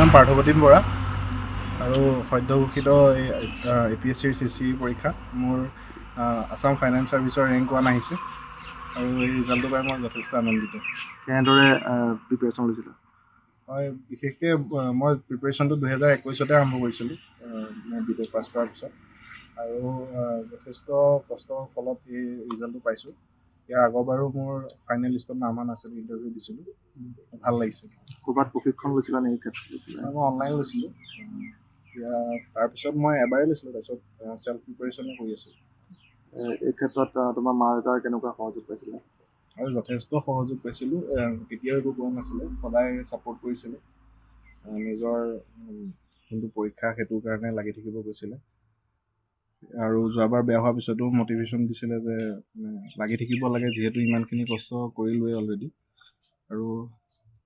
নাম পাৰ্থপ্ৰতিম বৰা আৰু সদ্যঘোষিত APSCৰ CC পৰীক্ষা মোৰ আছাম ফাইনেন্স ছাৰ্ভিচৰ ৰেংক 1 আহিছে আৰু এই ৰিজাল্টটো পাই মই যথেষ্ট আনন্দিত। কেনেদৰে প্ৰিপেৰেশ্যন লৈছিলোঁ? মই বিশেষকৈ মই প্ৰিপেৰেশ্যনটো 2021 আৰম্ভ কৰিছিলোঁ মই BTech পাছ কৰাৰ পিছত আৰু যথেষ্ট কষ্টৰ ফলত এই ৰিজাল্টটো পাইছোঁ। ইয়াৰ আগৰবাৰো মোৰ ফাইনেল লিষ্টত নাম অহা নাছিল, ইণ্টাৰভিউ দিছিলোঁ, ভাল লাগিছিল। ক'ৰবাত প্ৰশিক্ষণ লৈছিলা নেকি ক্ষেত্ৰত? মই অনলাইন লৈছিলোঁ। এতিয়া তাৰপিছত মই এবাৰেই লৈছিলোঁ, তাৰপিছত ছেল্ফ প্ৰিপেৰেশ্যনে কৰি আছোঁ। এই ক্ষেত্ৰত তোমাৰ মা দেউতাৰ কেনেকুৱা সহযোগ পাইছিলে? আৰু যথেষ্ট সহযোগ পাইছিলোঁ। কেতিয়াও একো কোৱা নাছিলে, সদায় ছাপোৰ্ট কৰিছিলে। নিজৰ যোনটো পৰীক্ষা সেইটোৰ কাৰণে লাগি থাকিব কৈছিলে আৰু যোৱাবাৰ বেয়া হোৱাৰ পিছতো মটিভেশ্যন দিছিলে যে লাগি থাকিব লাগে, যিহেতু ইমানখিনি কষ্ট কৰিলোৱে অলৰেডি আৰু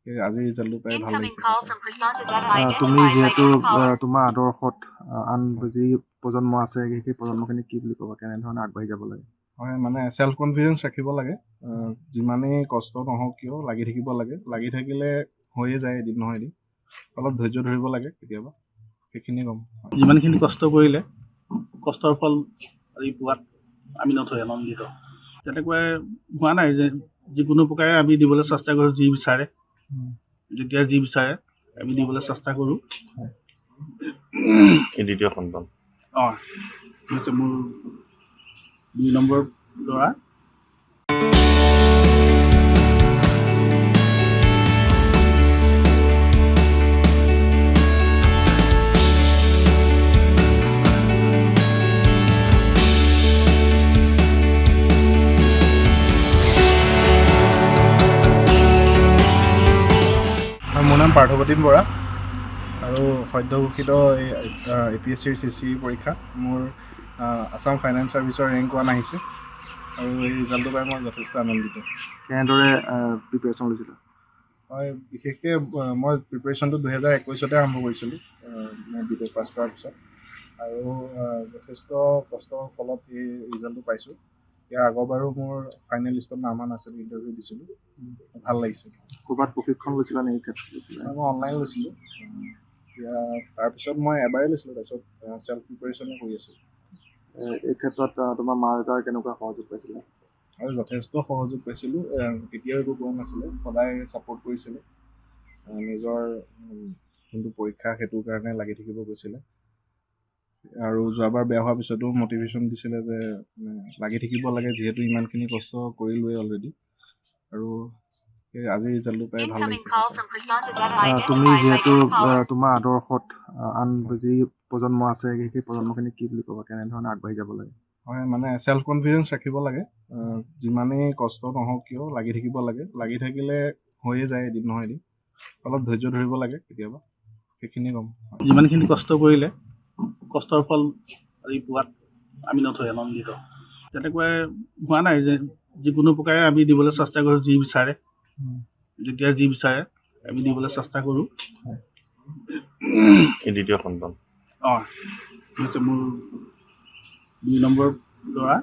সেই আজিৰ ৰিজাল্টটো পাই ভাল লাগিছে। তুমি যিহেতু তোমাৰ আদৰ্শত আন যি প্ৰজন্ম আছে সেই প্ৰজন্মখিনিক কি বুলি ক'বা, কেনেধৰণে আগবাঢ়ি যাব লাগে? হয়, মানে ছেল্ফ কনফিডেঞ্চ ৰাখিব লাগে। যিমানেই কষ্ট নহওক কিয় লাগি থাকিব লাগে, লাগি থাকিলে হৈয়ে যায় এদিন নহয় এদিন। অলপ ধৈৰ্য ধৰিব লাগে কেতিয়াবা, সেইখিনিয়ে ক'ম। যিমানখিনি কষ্ট কৰিলে কষ্টৰ ফল আজি পোৱাত আমি নথৈ আনন্দিত। তেনেকুৱাই হোৱা নাই যে যিকোনো প্ৰকাৰে আমি দিবলৈ চেষ্টা কৰোঁ, যি বিচাৰে যেতিয়া যি বিচাৰে আমি দিবলৈ চেষ্টা কৰোঁ। দ্বিতীয় সন্তান হৈছে মোৰ 2 নম্বৰ ল'ৰা। মোৰ নাম পাৰ্থপ্ৰতিম বৰা আৰু সদ্যঘোষিত APSCৰ CC পৰীক্ষা মোৰ আছাম ফাইনেন্স ছাৰ্ভিচৰ ৰেংক 1 আহিছে আৰু এই ৰিজাল্টটো পাই মই যথেষ্ট আনন্দিত। কেনেদৰে প্ৰিপেৰেশ্যন লৈছিলোঁ? মই বিশেষকৈ মই প্ৰিপেৰেশ্যনটো 2021 আৰম্ভ কৰিছিলোঁ মই BTech পাছ কৰাৰ পিছত আৰু যথেষ্ট কষ্টৰ ফলত এই ৰিজাল্টটো পাইছোঁ। ইয়াৰ আগৰবাৰো মোৰ ফাইনেল লিষ্টত নাম অহা নাছিল, ইণ্টাৰভিউ দিছিলোঁ, ভাল লাগিছিল। ক'ৰবাত প্ৰশিক্ষণ লৈছিলা নেকি ক্ষেত্ৰত? মই অনলাইন লৈছিলোঁ। এতিয়া তাৰপিছত মই এবাৰেই লৈছিলোঁ, তাৰপিছত ছেল্ফ প্ৰিপেৰেশ্যনে কৰি আছোঁ। এই ক্ষেত্ৰত তোমাৰ মা দেউতাৰ কেনেকুৱা সহযোগ পাইছিলে? আৰু যথেষ্ট সহযোগ পাইছিলোঁ। কেতিয়াও একো কোৱা নাছিলে, সদায় ছাপোৰ্ট কৰিছিলে। নিজৰ যোনটো পৰীক্ষা সেইটোৰ কাৰণে লাগি থাকিব কৈছিলে আৰু যোৱাবাৰ বেয়া হোৱাৰ পিছতো মটিভেশ্যন দিছিলে যে লাগি থাকিব লাগে, যিহেতু ইমানখিনি কষ্ট কৰিলোৱে অলৰেডি আৰু সেই আজিৰ ৰিজাল্টটো পাই ভাল লাগিছে। তুমি যিহেতু তোমাৰ আদৰ্শত আন যি প্ৰজন্ম আছে সেই প্ৰজন্মখিনিক কি বুলি ক'বা, কেনেধৰণে আগবাঢ়ি যাব লাগে? হয়, মানে ছেল্ফ কনফিডেঞ্চ ৰাখিব লাগে। যিমানেই কষ্ট নহওক কিয় লাগি থাকিব লাগে, লাগি থাকিলে হৈয়ে যায় এদিন নহয় এদিন। অলপ ধৈৰ্য ধৰিব লাগে কেতিয়াবা, সেইখিনিয়ে ক'ম। যিমানখিনি কষ্ট কৰিলে কষ্টৰ ফল আজি পোৱাত আমি নথৈ আনন্দিত। তেনেকুৱাই হোৱা নাই যে যিকোনো প্ৰকাৰে আমি দিবলৈ চেষ্টা কৰোঁ, যি বিচাৰে যেতিয়া যি বিচাৰে আমি দিবলৈ চেষ্টা কৰোঁ। দ্বিতীয় সন্তান হৈছে মোৰ 2 নম্বৰ ল'ৰা।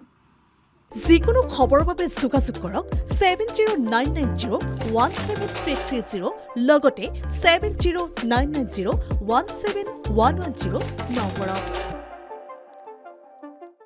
যিকোনো খবৰৰ বাবে যোগাযোগ কৰক 7099017330 লগতে 7099017110 নম্বৰত।